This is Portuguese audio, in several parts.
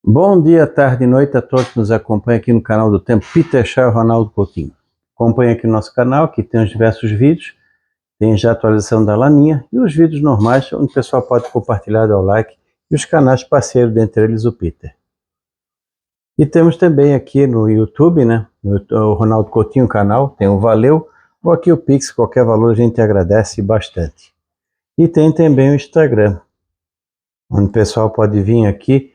Bom dia, tarde e noite a todos que nos acompanham aqui no canal do Tempo. Peter Shaw e Ronaldo Coutinho. Acompanhe aqui o nosso canal, que tem os diversos vídeos. Tem já a atualização da Laninha e os vídeos normais, onde o pessoal pode compartilhar, dar o like. E os canais parceiros, dentre eles o Peter. E temos também aqui no YouTube, né? O Ronaldo Coutinho canal, tem o Valeu. Ou aqui o Pix, qualquer valor a gente agradece bastante. E tem também o Instagram, onde o pessoal pode vir aqui,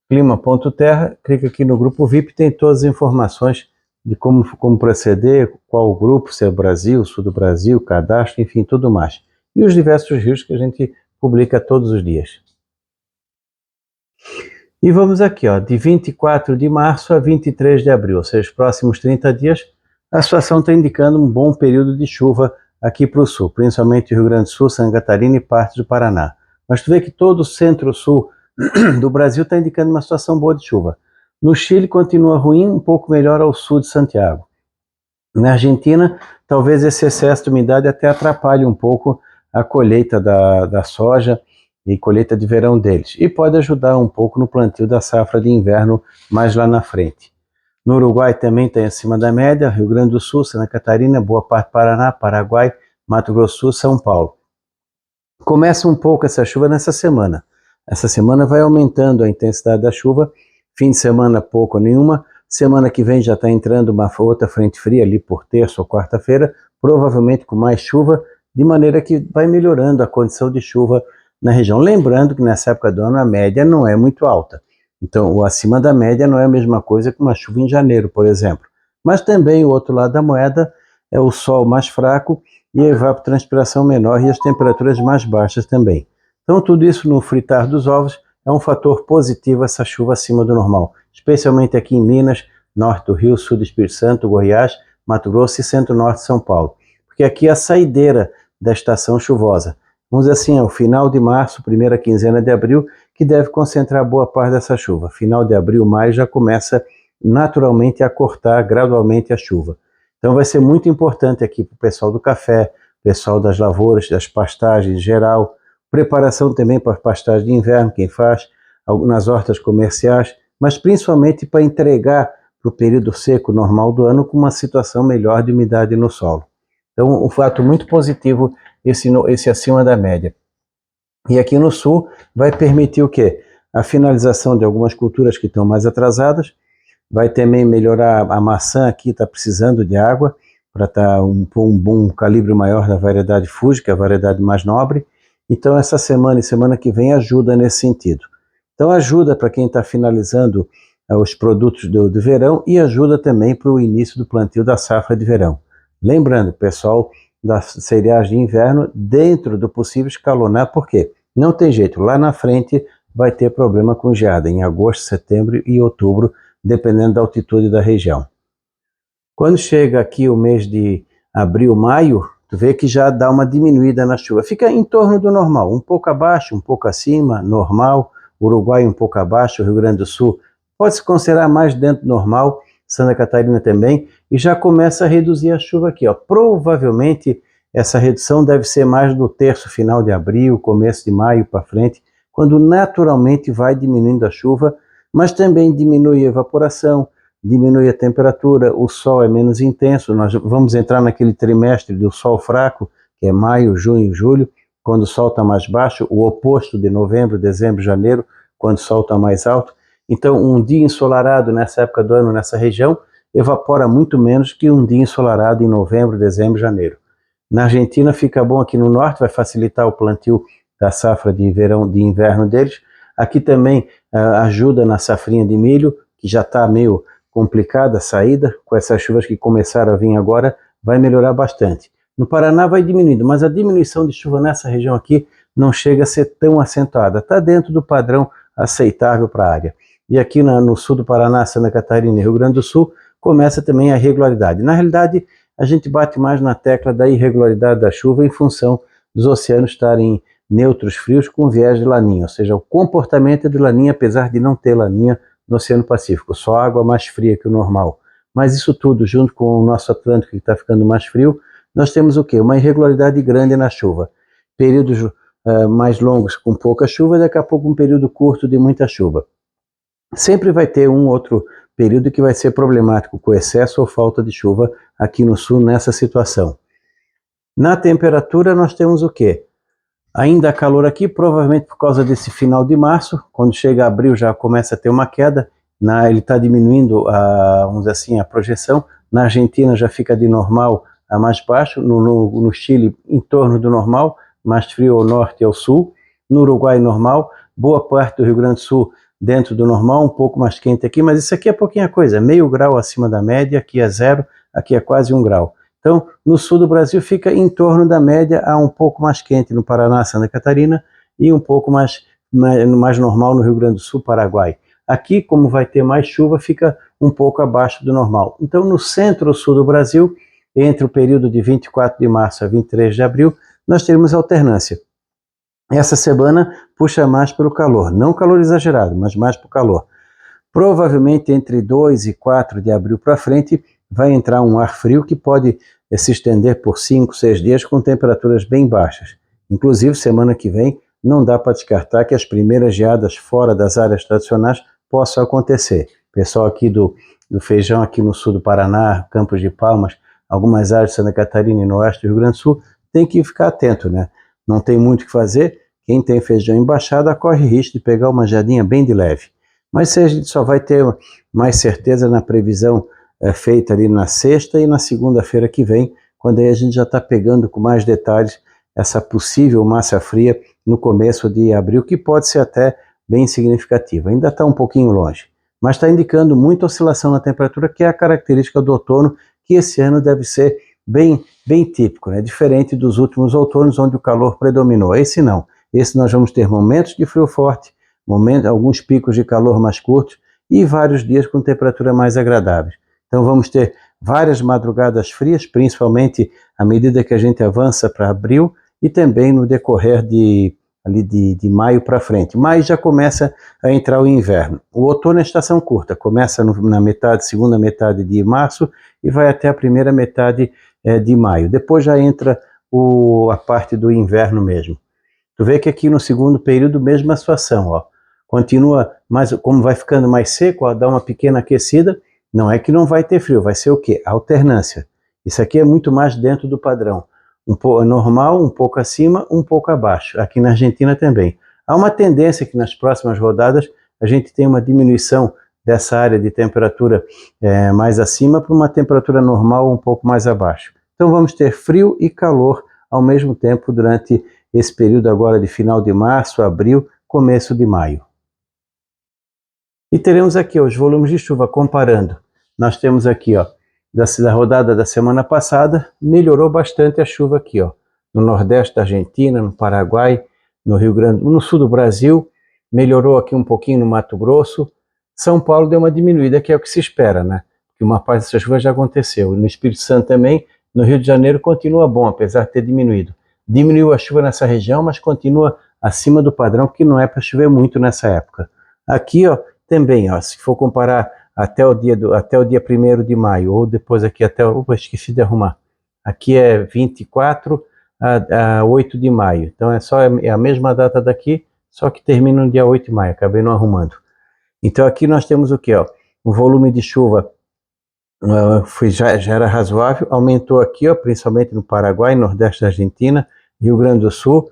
clima.terra, clica aqui no grupo VIP, tem todas as informações de como proceder, qual o grupo, se é o Brasil, sul do Brasil, cadastro, enfim, tudo mais. E os diversos rios que a gente publica todos os dias. E vamos aqui, ó, de 24 de março a 23 de abril, ou seja, os próximos 30 dias, a situação está indicando um bom período de chuva aqui para o sul, principalmente Rio Grande do Sul, Santa Catarina e partes do Paraná. Mas tu vê que todo o centro-sul do Brasil está indicando uma situação boa de chuva. No Chile continua ruim, um pouco melhor ao sul de Santiago. Na Argentina, talvez esse excesso de umidade até atrapalhe um pouco a colheita da soja e colheita de verão deles. E pode ajudar um pouco no plantio da safra de inverno mais lá na frente. No Uruguai também está acima da média, Rio Grande do Sul, Santa Catarina, boa parte do Paraná, Paraguai, Mato Grosso do Sul, São Paulo. Começa um pouco essa chuva nessa semana. Essa semana vai aumentando a intensidade da chuva, fim de semana pouco ou nenhuma, semana que vem já está entrando uma outra frente fria ali por terça ou quarta-feira, provavelmente com mais chuva, de maneira que vai melhorando a condição de chuva na região. Lembrando que nessa época do ano a média não é muito alta, então o acima da média não é a mesma coisa que uma chuva em janeiro, por exemplo. Mas também o outro lado da moeda é o sol mais fraco e a evapotranspiração menor e as temperaturas mais baixas também. Então tudo isso no fritar dos ovos é um fator positivo essa chuva acima do normal, especialmente aqui em Minas, norte do Rio, sul do Espírito Santo, Goiás, Mato Grosso e centro-norte de São Paulo, porque aqui é a saideira da estação chuvosa. Vamos dizer assim, é o final de março, primeira quinzena de abril, que deve concentrar boa parte dessa chuva. Final de abril, maio já começa naturalmente a cortar gradualmente a chuva. Então vai ser muito importante aqui para o pessoal do café, pessoal das lavouras, das pastagens em geral, preparação também para pastagem de inverno, quem faz, nas hortas comerciais, mas principalmente para entregar para o período seco normal do ano com uma situação melhor de umidade no solo. Então, um fato muito positivo esse acima da média. E aqui no sul vai permitir o quê? A finalização de algumas culturas que estão mais atrasadas, vai também melhorar a maçã aqui, está precisando de água, para estar um bom calibre maior da variedade Fuji, que é a variedade mais nobre. Então essa semana e semana que vem ajuda nesse sentido. Então ajuda para quem está finalizando os produtos do verão e ajuda também para o início do plantio da safra de verão. Lembrando, pessoal, das cereais de inverno, dentro do possível escalonar, porque não tem jeito, lá na frente vai ter problema com geada, em agosto, setembro e outubro, dependendo da altitude da região. Quando chega aqui o mês de abril, maio, tu vê que já dá uma diminuída na chuva. Fica em torno do normal, um pouco abaixo, um pouco acima, normal. Uruguai um pouco abaixo, Rio Grande do Sul pode-se considerar mais dentro do normal, Santa Catarina também, e já começa a reduzir a chuva aqui, ó. Provavelmente essa redução deve ser mais do terço final de abril, começo de maio para frente, quando naturalmente vai diminuindo a chuva, mas também diminui a evaporação, diminui a temperatura, o sol é menos intenso, nós vamos entrar naquele trimestre do sol fraco, que é maio, junho, julho, quando o sol está mais baixo, o oposto de novembro, dezembro, janeiro, quando o sol está mais alto. Então um dia ensolarado nessa época do ano, nessa região, evapora muito menos que um dia ensolarado em novembro, dezembro, janeiro. Na Argentina fica bom aqui no norte, vai facilitar o plantio da safra de verão, de inverno deles. Aqui também ajuda na safrinha de milho, que já está meio complicada a saída, com essas chuvas que começaram a vir agora, vai melhorar bastante. No Paraná vai diminuindo, mas a diminuição de chuva nessa região aqui não chega a ser tão acentuada, está dentro do padrão aceitável para a área. E aqui no sul do Paraná, Santa Catarina e Rio Grande do Sul, começa também a irregularidade. Na realidade, a gente bate mais na tecla da irregularidade da chuva em função dos oceanos estarem neutros frios com viés de laninha, ou seja, o comportamento de laninha, apesar de não ter laninha no Oceano Pacífico, só água mais fria que o normal. Mas isso tudo, junto com o nosso Atlântico que está ficando mais frio, nós temos o quê? Uma irregularidade grande na chuva. Períodos mais longos com pouca chuva, daqui a pouco um período curto de muita chuva. Sempre vai ter um outro período que vai ser problemático com excesso ou falta de chuva aqui no sul nessa situação. Na temperatura nós temos o quê? Ainda calor aqui, provavelmente por causa desse final de março. Quando chega abril já começa a ter uma queda, ele está diminuindo, vamos dizer assim, a projeção. Na Argentina já fica de normal a mais baixo, no Chile em torno do normal, mais frio ao norte e ao sul. No Uruguai normal, boa parte do Rio Grande do Sul dentro do normal, um pouco mais quente aqui, mas isso aqui é pouquinha coisa, meio grau acima da média, aqui é 0, aqui é quase 1 grau. Então, no sul do Brasil fica em torno da média, a um pouco mais quente no Paraná, Santa Catarina, e um pouco mais normal no Rio Grande do Sul, Paraguai. Aqui, como vai ter mais chuva, fica um pouco abaixo do normal. Então, no centro-sul do Brasil, entre o período de 24 de março a 23 de abril, nós teremos alternância. Essa semana puxa mais pelo calor, não calor exagerado, mas mais para o calor. Provavelmente entre 2 e 4 de abril para frente vai entrar um ar frio que pode se estender por 5, 6 dias com temperaturas bem baixas. Inclusive, semana que vem, não dá para descartar que as primeiras geadas fora das áreas tradicionais possam acontecer. Pessoal aqui do feijão, aqui no sul do Paraná, Campos de Palmas, algumas áreas de Santa Catarina e no oeste do Rio Grande do Sul, tem que ficar atento, né? Não tem muito o que fazer. Quem tem feijão em baixada corre risco de pegar uma geadinha bem de leve. Mas a gente só vai ter mais certeza na previsão feita ali na sexta e na segunda-feira que vem, quando aí a gente já está pegando com mais detalhes essa possível massa fria no começo de abril, que pode ser até bem significativa. Ainda está um pouquinho longe, mas está indicando muita oscilação na temperatura, que é a característica do outono, que esse ano deve ser bem típico, né? Diferente dos últimos outonos, onde o calor predominou. Esse não. Esse nós vamos ter momentos de frio forte, alguns picos de calor mais curtos e vários dias com temperatura mais agradáveis. Então vamos ter várias madrugadas frias, principalmente à medida que a gente avança para abril e também no decorrer de maio para frente. Maio já começa a entrar o inverno. O outono é estação curta, começa na segunda metade de março e vai até a primeira metade de maio. Depois já entra a parte do inverno mesmo. Tu vê que aqui no segundo período, mesma situação, ó. Continua, mas como vai ficando mais seco, ó, dá uma pequena aquecida, não é que não vai ter frio, vai ser o quê? Alternância. Isso aqui é muito mais dentro do padrão. Um pouco normal, um pouco acima, um pouco abaixo. Aqui na Argentina também. Há uma tendência que nas próximas rodadas a gente tem uma diminuição dessa área de temperatura mais acima para uma temperatura normal um pouco mais abaixo. Então vamos ter frio e calor ao mesmo tempo durante esse período agora de final de março, abril, começo de maio. E teremos aqui os volumes de chuva comparando. Nós temos aqui, ó, da rodada da semana passada, melhorou bastante a chuva aqui, ó, no nordeste da Argentina, no Paraguai, no Rio Grande, no sul do Brasil, melhorou aqui um pouquinho no Mato Grosso. São Paulo deu uma diminuída, que é o que se espera, né? Porque uma parte dessa chuva já aconteceu. No Espírito Santo também, no Rio de Janeiro continua bom, apesar de ter diminuído. Diminuiu a chuva nessa região, mas continua acima do padrão, porque não é para chover muito nessa época. Aqui, ó, também, ó, se for comparar até o dia 1º de maio, ou depois aqui até, esqueci de arrumar, aqui é 24 a 8 de maio, então é a mesma data daqui, só que termina no dia 8 de maio, acabei não arrumando. Então aqui nós temos o que, ó, o volume de chuva já era razoável, aumentou aqui, ó, principalmente no Paraguai, nordeste da Argentina, Rio Grande do Sul,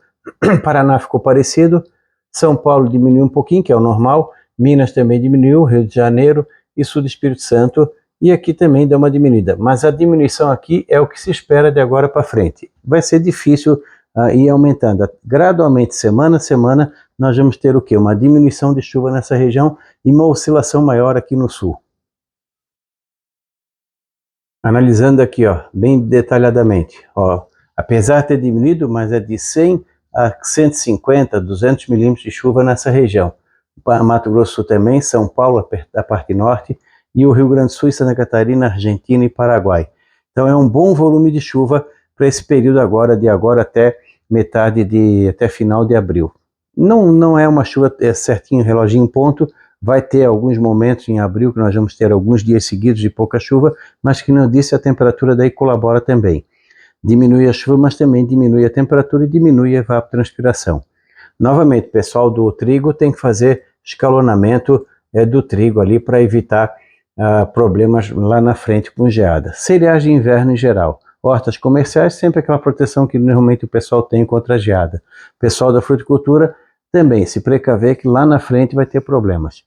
Paraná ficou parecido, São Paulo diminuiu um pouquinho, que é o normal, Minas também diminuiu, Rio de Janeiro e sul do Espírito Santo, e aqui também deu uma diminuída, mas a diminuição aqui é o que se espera de agora para frente. Vai ser difícil ir aumentando, gradualmente, semana a semana, nós vamos ter o quê? Uma diminuição de chuva nessa região e uma oscilação maior aqui no sul. Analisando aqui, ó, bem detalhadamente, ó, apesar de ter diminuído, mas é de 100 a 150, 200 milímetros de chuva nessa região. Mato Grosso do Sul também, São Paulo, a parte norte, e o Rio Grande do Sul, Santa Catarina, Argentina e Paraguai. Então é um bom volume de chuva para esse período agora, de agora até até final de abril. Não é uma chuva certinho, reloginho em ponto, vai ter alguns momentos em abril que nós vamos ter alguns dias seguidos de pouca chuva, mas que não disse, a temperatura daí colabora também. Diminui a chuva, mas também diminui a temperatura e diminui a evapotranspiração. Novamente, pessoal do trigo tem que fazer escalonamento do trigo ali para evitar problemas lá na frente com geada. Cereais de inverno em geral. Hortas comerciais, sempre aquela proteção que normalmente o pessoal tem contra a geada. O pessoal da fruticultura também se precaver que lá na frente vai ter problemas.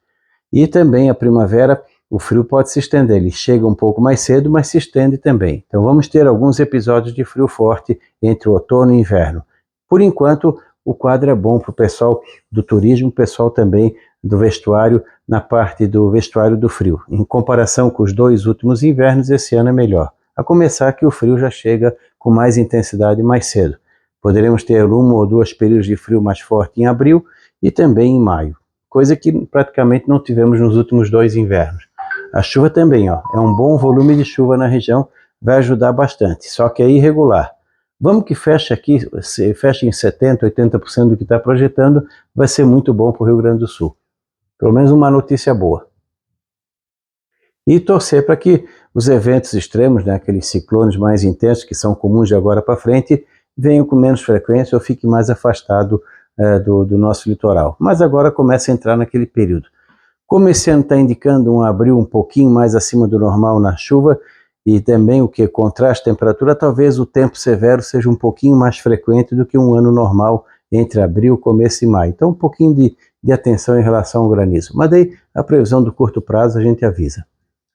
E também a primavera, o frio pode se estender, ele chega um pouco mais cedo, mas se estende também. Então vamos ter alguns episódios de frio forte entre o outono e o inverno. Por enquanto, o quadro é bom para o pessoal do turismo, o pessoal também do vestuário, na parte do vestuário do frio. Em comparação com os 2 últimos invernos, esse ano é melhor. A começar que o frio já chega com mais intensidade mais cedo. Poderemos ter 1 ou 2 períodos de frio mais forte em abril e também em maio, coisa que praticamente não tivemos nos últimos 2 invernos. A chuva também, é um bom volume de chuva na região, vai ajudar bastante, só que é irregular. Vamos que feche aqui, feche em 70%, 80% do que está projetando, vai ser muito bom para o Rio Grande do Sul. Pelo menos uma notícia boa. E torcer para que os eventos extremos, né, aqueles ciclones mais intensos que são comuns de agora para frente, venham com menos frequência ou fiquem mais afastado do nosso litoral. Mas agora começa a entrar naquele período. Como esse ano está indicando um abril um pouquinho mais acima do normal na chuva, e também o que contrasta a temperatura, talvez o tempo severo seja um pouquinho mais frequente do que um ano normal entre abril, começo e maio. Então um pouquinho de atenção em relação ao granizo. Mas daí a previsão do curto prazo a gente avisa.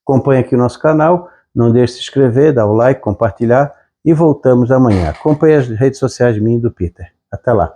Acompanhe aqui o nosso canal, não deixe de se inscrever, dar o like, compartilhar e voltamos amanhã. Acompanhe as redes sociais minhas e do Peter. Até lá.